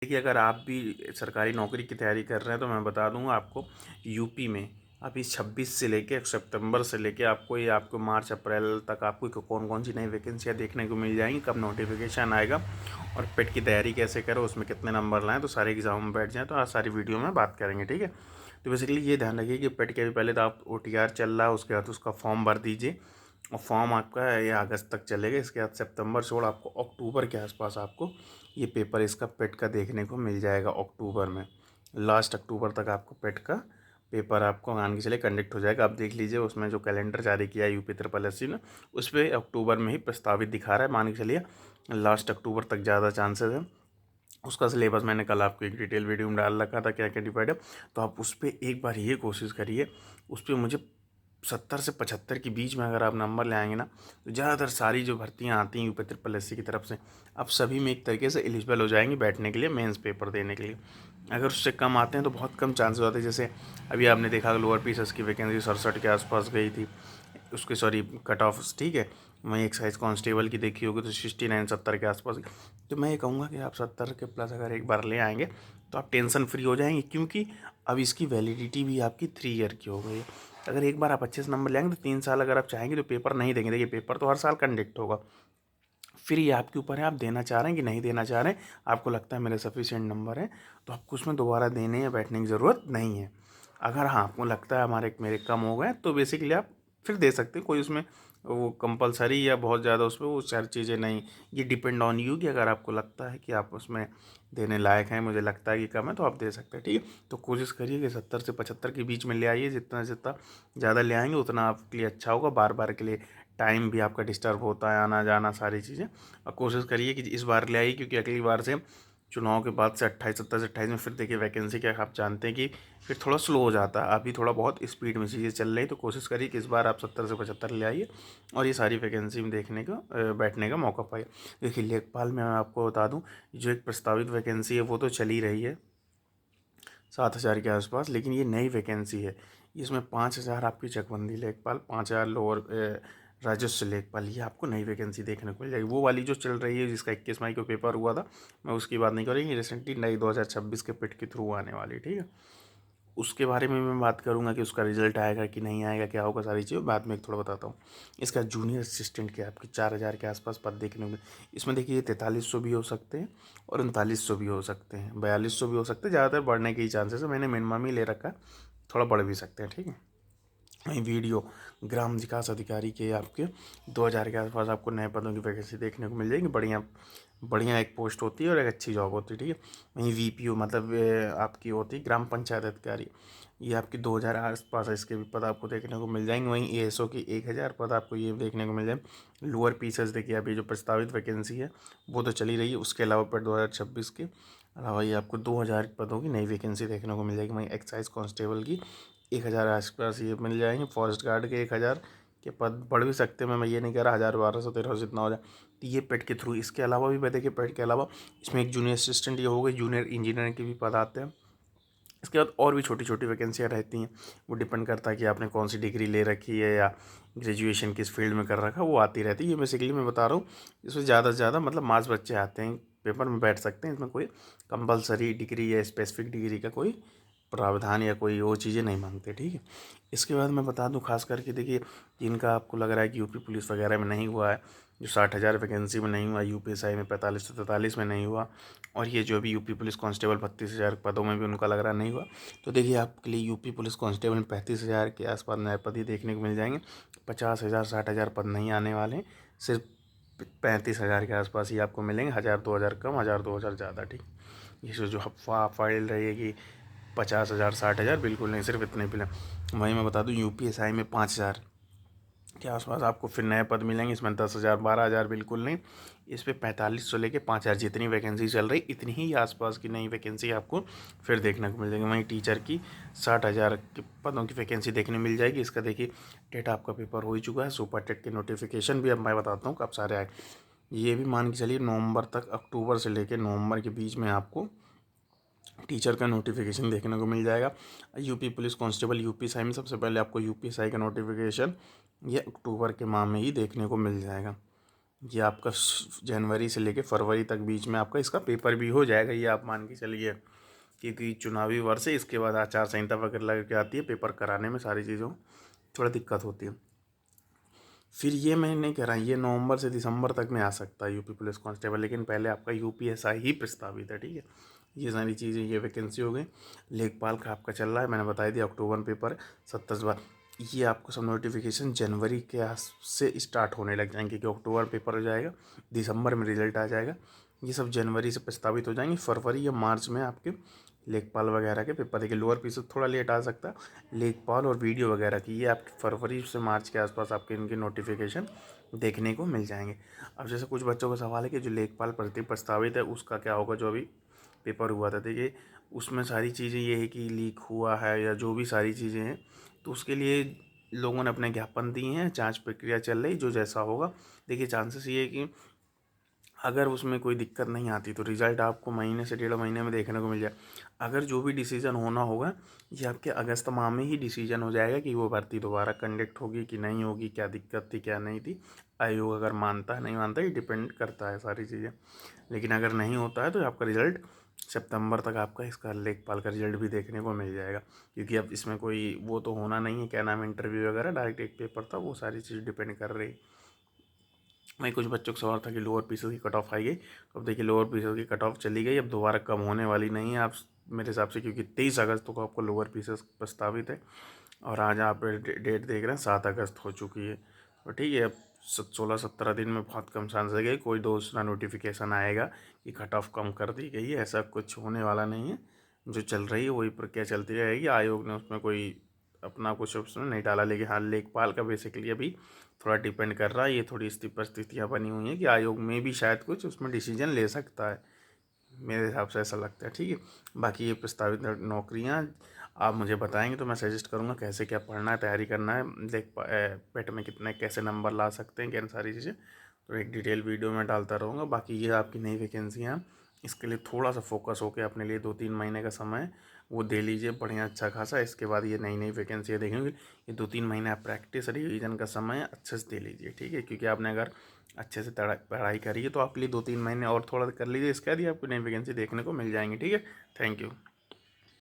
देखिए, अगर आप भी सरकारी नौकरी की तैयारी कर रहे हैं तो मैं बता दूंगा आपको। यूपी में अभी 26 से लेके सितंबर से लेके आपको ये आपको मार्च अप्रैल तक आपको कौन कौन सी नई वैकेंसियाँ देखने को मिल जाएंगी, कब नोटिफिकेशन आएगा और पेट की तैयारी कैसे करें, उसमें कितने नंबर लाएं, तो सारे एग्जाम में बैठ जाएँ तो आज सारी वीडियो में बात करेंगे। ठीक है, तो बेसिकली ये ध्यान रखिए कि पेट के भी पहले तो आप OTR चल रहा है, उसके बाद उसका फॉर्म भर दीजिए और फॉर्म आपका ये अगस्त तक चलेगा। इसके बाद सितंबर छोड़ आपको अक्टूबर के आसपास आपको ये पेपर इसका पेट का देखने को मिल जाएगा। अक्टूबर में लास्ट अक्टूबर तक आपको पेट का पेपर आपको मान के चलिए कंडक्ट हो जाएगा। आप देख लीजिए उसमें जो कैलेंडर जारी किया है यूपी SSC ने, उस पर अक्टूबर में ही प्रस्तावित दिखा रहा है। मान के चलिए लास्ट अक्टूबर तक ज़्यादा चांसेस है। उसका सिलेबस मैंने कल आपको एक डिटेल वीडियो में डाल रखा था क्या क्या डिवाइड है, तो आप उस पर एक बार ये कोशिश करिए। उस पर मुझे 70 से 75 के बीच में अगर आप नंबर ले आएंगे ना, तो ज़्यादातर सारी जो भर्तियाँ आती हैं यूपी SSC की तरफ से आप सभी में एक तरीके से एलिजिबल हो जाएंगे बैठने के लिए, मेंस पेपर देने के लिए। अगर उससे कम आते हैं तो बहुत कम चांसेस होते हैं। जैसे अभी आपने देखा लोअर पीसेस की वैकेंसी 67 के आसपास गई थी, उसके सॉरी कट ऑफ, ठीक है। वहीं एक्साइज कांस्टेबल की देखी होगी तो 69-70 के आसपास। तो मैं ये कहूँगा कि आप 70 के प्लस अगर एक बार ले आएंगे तो आप टेंशन फ्री हो जाएंगे, क्योंकि अब इसकी वैलिडिटी भी आपकी 3 ईयर की हो गई है। अगर एक बार आप अच्छे से नंबर लेंगे तो 3 साल अगर आप चाहेंगे तो पेपर नहीं देंगे। देखिए, पेपर तो हर साल कंडक्ट होगा, फिर ये आपके ऊपर है आप देना चाह रहे हैं कि नहीं देना चाह रहे हैं। आपको लगता है मेरे सफिशिएंट नंबर है तो आपको उसमें दोबारा देने या बैठने की ज़रूरत नहीं है। अगर हाँ आपको लगता है हमारे मेरे कम हो गए तो बेसिकली आप फिर दे सकते हैं। कोई उसमें वो कंपलसरी या बहुत ज़्यादा उसमें वो सारी चीज़ें नहीं, ये डिपेंड ऑन यू कि अगर आपको लगता है कि आप उसमें देने लायक हैं, मुझे लगता है कि कम है, तो आप दे सकते हैं। ठीक है, तो कोशिश करिए कि 70 से 75 के बीच में ले आइए। जितना जितना ज़्यादा ले आएंगे उतना आपके लिए अच्छा होगा। बार बार के लिए टाइम भी आपका डिस्टर्ब होता है, आना जाना सारी चीज़ें। और कोशिश करिए कि इस बार ले आइए, क्योंकि अगली बार से चुनाव के बाद से 28 27 28 में फिर देखिए वैकेंसी क्या आप जानते हैं कि फिर थोड़ा स्लो हो जाता है। अभी थोड़ा बहुत स्पीड में चीज़ें चल रही, तो कोशिश करिए कि इस बार आप 70 से 75 ले आइए और ये सारी वैकेंसी में देखने का बैठने का मौका पाइए। देखिए, लेखपाल में मैं आपको बता दूं, जो एक प्रस्तावित वैकेंसी है वो तो चल ही रही है 7,000 के आसपास, लेकिन ये नई वैकेंसी है। इसमें 5,000 आपकी चकबंदी लेखपाल, 5,000 लोअर राजस्व लेखपाल, ये आपको नई वैकेंसी देखने को मिल जाएगी। वो वाली जो चल रही है जिसका 21 मई को पेपर हुआ था, मैं उसकी बात नहीं कर रही। रिसेंटली नई 2026 के पिट के थ्रू आने वाली, ठीक है। उसके बारे में मैं बात करूंगा कि उसका रिजल्ट आएगा कि नहीं आएगा, क्या होगा, सारी चीज़ें बाद में एक थोड़ा बताता हूँ। इसका जूनियर असिस्टेंट के आपकी 4,000 के आसपास पद देखने को इसमें देखिए 4300 भी हो सकते हैं और 3900 भी हो सकते हैं, 4200 भी हो सकते हैं। ज़्यादातर बढ़ने के ही चांसेस है, मैंने मिनिमम ही ले रखा है, थोड़ा बढ़ भी सकते हैं। ठीक है, वहीं वीडियो ग्राम विकास अधिकारी के आपके 2,000 के आसपास आपको नए पदों की वैकेंसी देखने को मिल जाएगी। बढ़िया बढ़िया एक पोस्ट होती है और एक अच्छी जॉब होती है। ठीक है, वहीं VPO मतलब आपकी होती है ग्राम पंचायत अधिकारी, ये आपकी 2,000 आसपास है, इसके भी पद आपको देखने को मिल जाएंगे। वहीं ASO की 1,000 पद आपको ये देखने को मिल जाएंगे। लोअर पीसेस देखिए, अभी जो प्रस्तावित वैकेंसी है वो तो चली रही है, उसके अलावा पर 2026 के अलावा ये आपको 2,000 पदों की नई वैकेंसी देखने को मिल जाएगी। वहीं एक्साइज कांस्टेबल की 1,000 आसपास ये मिल जाएंगे। फॉरेस्ट गार्ड के 1,000 के पद बढ़ भी सकते हैं, मैं ये नहीं कह रहा 1,000 1200 1300 जितना हो जाए, तो ये पेट के थ्रू। इसके अलावा भी मैं देखिए पेट के अलावा इसमें एक जूनियर असिस्टेंट ये हो गई, जूनियर इंजीनियर के भी पद आते हैं। इसके बाद और भी छोटी छोटी वैकेंसियाँ रहती हैं, वो डिपेंड करता है कि आपने कौन सी डिग्री ले रखी है या ग्रेजुएशन किस फील्ड में कर रखा है, वो आती रहती है। ये बेसिकली मैं बता रहा हूँ, इसमें ज़्यादा से ज़्यादा मतलब मास बच्चे आते हैं, पेपर में बैठ सकते हैं। इसमें कोई कंपलसरी डिग्री या स्पेसिफिक डिग्री का कोई प्रावधान या कोई वो चीज़ें नहीं मांगते। ठीक है, इसके बाद मैं बता दूं खास करके देखिए, जिनका आपको लग रहा है कि यूपी पुलिस वगैरह में नहीं हुआ है, जो 60,000 वैकेंसी में नहीं हुआ, UPSI में 45 से 43 में नहीं हुआ, और ये जो भी यूपी पुलिस कांस्टेबल 32,000 पदों में भी उनका लग रहा नहीं हुआ, तो देखिए आपके लिए यूपी पुलिस कांस्टेबल में 35,000 के आसपास नए पद ही देखने को मिल जाएंगे। 50,000 60,000 पद नहीं आने वाले हैं, सिर्फ 35,000 के आसपास ही आपको मिलेंगे। 1,000 2,000 कम, 1,000 2,000 ज़्यादा। ठीक, ये जो अफवाह फाइल रहेगी 50,000 60,000, बिल्कुल नहीं, सिर्फ इतने मिले। वहीं मैं बता दूं UPSI में 5,000 के आसपास आपको फिर नए पद मिलेंगे। इसमें 10,000 12,000 बिल्कुल नहीं, इस पर 45 से लेके 5,000 जितनी वैकेंसी चल रही इतनी ही आसपास की नई वैकेंसी आपको फिर देखने को मिल जाएगी। वहीं टीचर की 60,000 के पदों की वैकेंसी देखने मिल जाएगी। इसका देखिए टेट आपका पेपर हो ही चुका है, सुपर टेट के नोटिफिकेशन भी अब मैं बताता हूँ कब सारे आए। ये भी मान के चलिए नवंबर तक, अक्टूबर से लेकर नवंबर के बीच में आपको टीचर का नोटिफिकेशन देखने को मिल जाएगा। यूपी पुलिस कांस्टेबल UPSI में सबसे पहले आपको UPSI का नोटिफिकेशन ये अक्टूबर के माह में ही देखने को मिल जाएगा। ये आपका जनवरी से लेके फरवरी तक बीच में आपका इसका पेपर भी हो जाएगा, ये आप मान के चलिए, क्योंकि चुनावी वर्ष है, इसके बाद आचार संहिता वगैरह लग के आती है, पेपर कराने में सारी चीज़ों थोड़ा दिक्कत होती है। फिर ये मैं नहीं कह रहा, ये नवंबर से दिसंबर तक में आ सकता है यूपी पुलिस कांस्टेबल, लेकिन पहले आपका यूपीएसआई ही प्रस्तावित है, ठीक है। ये सारी चीज़ें, ये वैकेंसी हो गई। लेखपाल का आपका चल रहा है, मैंने बता दिया, अक्टूबर पेपर 27 बार। ये आपको सब नोटिफिकेशन जनवरी के आस से स्टार्ट होने लग जाएंगे, क्योंकि अक्टूबर पेपर हो जाएगा, दिसंबर में रिजल्ट आ जाएगा। ये सब जनवरी से प्रस्तावित हो जाएंगे, फरवरी या मार्च में आपके लेखपाल वगैरह के पेपर। देखिए लोअर पी से थोड़ा लेट आ सकता है, लेखपाल और वीडियो वगैरह की ये आपके फरवरी से मार्च के आसपास आपके इनके नोटिफिकेशन देखने को मिल जाएंगे। अब जैसे कुछ बच्चों का सवाल है कि जो लेखपाल भर्ती प्रस्तावित है उसका क्या होगा, जो अभी पेपर हुआ था, देखिए उसमें सारी चीज़ें ये है कि लीक हुआ है या जो भी सारी चीज़ें हैं, तो उसके लिए लोगों ने अपने ज्ञापन दिए हैं, जांच प्रक्रिया चल रही, जो जैसा होगा देखिए चांसेस ये है कि अगर उसमें कोई दिक्कत नहीं आती तो रिज़ल्ट आपको महीने से 1.5 महीने में देखने को मिल जाए। अगर जो भी डिसीज़न होना होगा ये आपके अगस्त माह में ही डिसीजन हो जाएगा कि वो भर्ती दोबारा कंडक्ट होगी कि नहीं होगी, क्या दिक्कत थी क्या नहीं थी। आयोग अगर मानता है नहीं मानता, ये डिपेंड करता है सारी चीज़ें। लेकिन अगर नहीं होता है तो आपका रिज़ल्ट सितंबर तक आपका इसका लेखपाल का रिजल्ट भी देखने को मिल जाएगा, क्योंकि अब इसमें कोई वो तो होना नहीं है, क्या नाम, इंटरव्यू वगैरह, डायरेक्ट एक पेपर था, वो सारी चीज़ डिपेंड कर रही। मैं कुछ बच्चों का सवाल था कि लोअर पीसेस की कट ऑफ आई गई, तो अब देखिए लोअर पीसेस की कट ऑफ चली गई, अब दोबारा कम होने वाली नहीं है आप मेरे हिसाब से, क्योंकि 23 अगस्त को आपको लोअर पीसेस प्रस्तावित है और आज आप डेट देख रहे हैं 7 अगस्त हो चुकी है। तो ठीक है, अब 16-17 दिन में बहुत कम चांस है कि कोई दूसरा नोटिफिकेशन आएगा कि कट ऑफ कम कर दी गई है, ऐसा कुछ होने वाला नहीं है। जो चल रही है वही प्रक्रिया चलती रहेगी, आयोग ने उसमें कोई अपना कुछ उसमें नहीं डाला। लेकिन हाँ, लेखपाल का बेसिकली अभी थोड़ा डिपेंड कर रहा है, ये थोड़ी स्थिति परिस्थितियाँ बनी हुई हैं कि आयोग में भी शायद कुछ उसमें डिसीजन ले सकता है, मेरे हिसाब से ऐसा लगता है, ठीक है। बाकी ये प्रस्तावित नौकरियाँ आप मुझे बताएंगे तो मैं सजेस्ट करूँगा कैसे क्या पढ़ना है, तैयारी करना है, पेट में कितने कैसे नंबर ला सकते हैं, क्या सारी चीज़ें, तो एक डिटेल वीडियो में डालता रहूँगा। बाकी ये आपकी नई वैकेंसियाँ, इसके लिए थोड़ा सा फोकस होकर अपने लिए 2-3 महीने का समय वो दे लीजिए बढ़िया अच्छा खासा। इसके बाद ये नई नई वैकेंसियाँ देखेंगे, ये 2-3 महीने आप प्रैक्टिस रिवीजन का समय अच्छे से दे लीजिए, ठीक है। क्योंकि आपने अगर अच्छे से पढ़ाई करी है तो आपके लिए 2-3 महीने और थोड़ा कर लीजिए, इसके बाद ही आपको नई वैकेंसी देखने को मिल जाएंगी, ठीक है। Thank you.